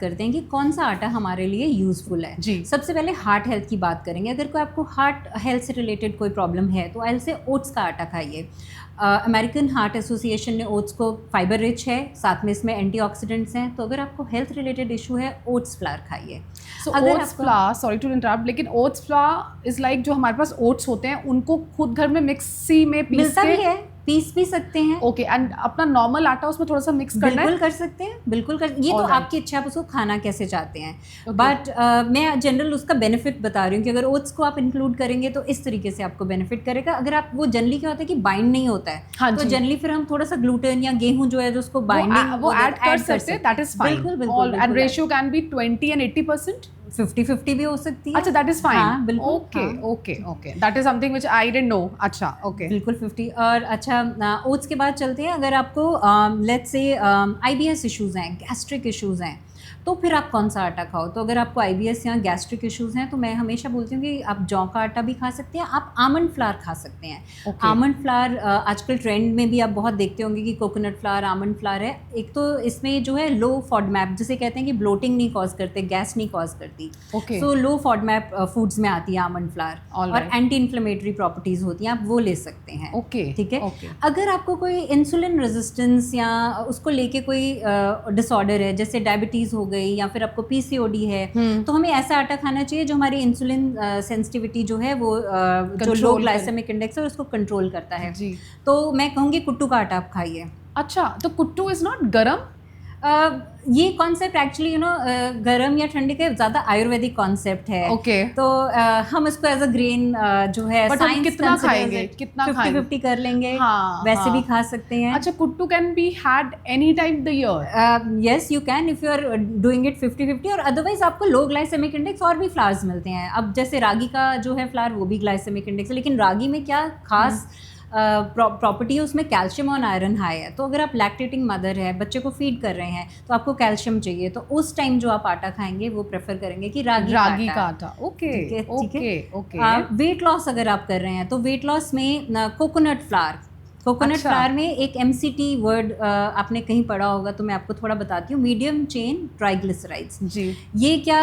करते हैं कि कौन सा आटा हमारे लिए यूज़फुल है। जी। सबसे पहले हार्ट हेल्थ की बात करेंगे। अगर कोई आपको हार्ट हेल्थ से रिलेटेड कोई प्रॉब्लम है तो आई से ओट्स का आटा खाइए। अमेरिकन हार्ट एसोसिएशन ने ओट्स को फाइबर रिच है, साथ में इसमें एंटीऑक्सीडेंट्स हैं, तो अगर आपको हेल्थ रिलेटेड इशू है ओट्स फ्लावर खाइए। So oats flour, sorry to interrupt, लेकिन ओट्स फ्लावर इज लाइक जो हमारे पास ओट्स होते हैं उनको खुद घर में मिक्सी में मिलता भी है, पीस भी सकते हैं। ओके, एंड अपना नॉर्मल आटा उसमें थोड़ा सा मिक्स करना है। बिल्कुल कर सकते हैं, बिल्कुल कर, ये तो आपकी इच्छा, आप उसको खाना कैसे चाहते हैं। बट मैं जनरल उसका बेनिफिट बता रही हूँ कि अगर ओट्स को आप इंक्लूड करेंगे तो इस तरीके से आपको बेनिफिट करेगा। अगर आप वो जनरली क्या होता है कि बाइंड नहीं होता है, हाँ तो जनरली फिर हम थोड़ा सा ग्लूटेन या गेहूं जो है जो उसको बाइंडिंग वो ऐड कर सकते हैं, दैट इज फाइन। बिल्कुल बिल्कुल, and ratio can be 20 and 80%, 50-50 भी हो सकती है। अच्छा, दैट इज फाइन। हाँ, बिल्कुल। Okay okay okay, that is something which I didn't know. अच्छा, ओके, बिल्कुल 50। और अच्छा, ओट्स के बाद चलते हैं। अगर आपको लेट्स से IBS इश्यूज़ हैं, गैस्ट्रिक इश्यूज़ हैं, तो फिर आप कौन सा आटा खाओ। तो अगर आपको IBS या गैस्ट्रिक इश्यूज़ हैं तो मैं हमेशा बोलती हूँ कि आप जौ का आटा भी खा सकते हैं, आप आमंड फ्लावर खा सकते हैं। आमंड फ्लावर आजकल ट्रेंड में भी आप बहुत देखते होंगे कि कोकोनट फ्लावर, आमंड फ्लावर है। एक तो इसमें जो है लो फॉडमैप, जिसे कहते हैं कि ब्लोटिंग नहीं कॉज करते, गैस नहीं कॉज करती। सो लो फॉडमैप फूड्स में आती है आमंड फ्लावर, और एंटी इन्फ्लेमेटरी प्रॉपर्टीज़ होती हैं, आप वो ले सकते हैं। ओके, ठीक है। अगर आपको कोई इंसुलिन रेजिस्टेंस या उसको लेके कोई डिसऑर्डर है, जैसे डायबिटीज़ हो गई या फिर आपको PCOD है, तो हमें ऐसा आटा खाना चाहिए जो हमारी इंसुलिन सेंसिटिविटी जो है वो जो लो ग्लाइसेमिक इंडेक्स है उसको कंट्रोल करता है जी। तो मैं कहूँगी कुट्टू का आटा आप खाइए। अच्छा, तो कुट्टू इज नॉट गरम? ये कॉन्सेप्ट एक्चुअली गरम या ठंडे का ज़्यादा आयुर्वेदिक कॉन्सेप्ट है। ओके, तो हम इसको एज अ ग्रेन जो है साइंस कितना खाएंगे, कितना 50-50 कर लेंगे। हाँ, वैसे हाँ। भी खा सकते हैं। अच्छा, kuttu can be had any time the year? Yes you can, if you are doing it 50-50। और अदरवाइज आपको लो ग्लाइसेमिक इंडेक्स और भी फ्लावर्स मिलते हैं। अब जैसे रागी का जो है फ्लावर वो भी ग्लाइसेमिक इंडेक्स है, लेकिन रागी में क्या खास प्रॉपर्टी है, उसमें कैल्शियम और आयरन हाई है। तो अगर आप लैक्टेटिंग मदर है, बच्चे को फीड कर रहे हैं, तो आपको कैल्शियम चाहिए, तो उस टाइम जो आप आटा खाएंगे वो प्रेफर करेंगे कि रागी का आटा। Okay okay okay. Weight loss अगर आप कर रहे हैं तो वेट लॉस में कोकोनट फ्लावर, कोकोनट फ्लावर में एक MCT वर्ड आपने कहीं पढ़ा होगा, तो मैं आपको थोड़ा बताती हूँ, मीडियम चेन ट्राइग्लिसराइड्स जी। ये क्या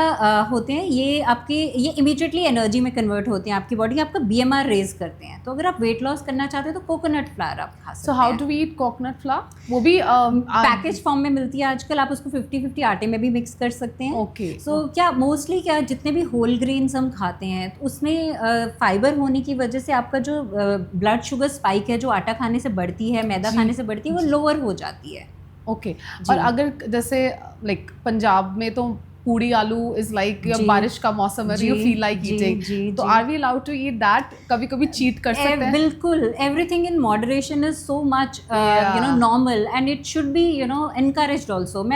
होते हैं, ये इमीडिएटली एनर्जी में कन्वर्ट होते हैं, आपकी बॉडी आपका BMR रेज करते हैं। तो अगर आप वेट लॉस करना चाहते हैं तो कोकोनट फ्लावर आप खा सकते हैं। So how do we eat coconut flower? वो भी पैकेज फॉर्म में मिलती है आजकल, आप उसको 50-50 आटे में भी मिक्स कर सकते हैं। ओके। सो क्या मोस्टली क्या जितने भी होल ग्रेन्स हम खाते हैं उसमें फाइबर होने की वजह से आपका जो ब्लड शुगर स्पाइक है, जो आटा खाने से बढ़ती है, मैदा खाने से बढ़ती है, वो लोअर हो जाती है। ओके। और अगर जैसे लाइक पंजाब में तो पूड़ी आलू इज लाइक बारिश का मौसम है, यू फील लाइक ईटिंग, तो are we allowed to eat that? कभी कभी चीट कर सकते हैं? बिल्कुल, everything in moderation is so much normal, and it should be encouraged also.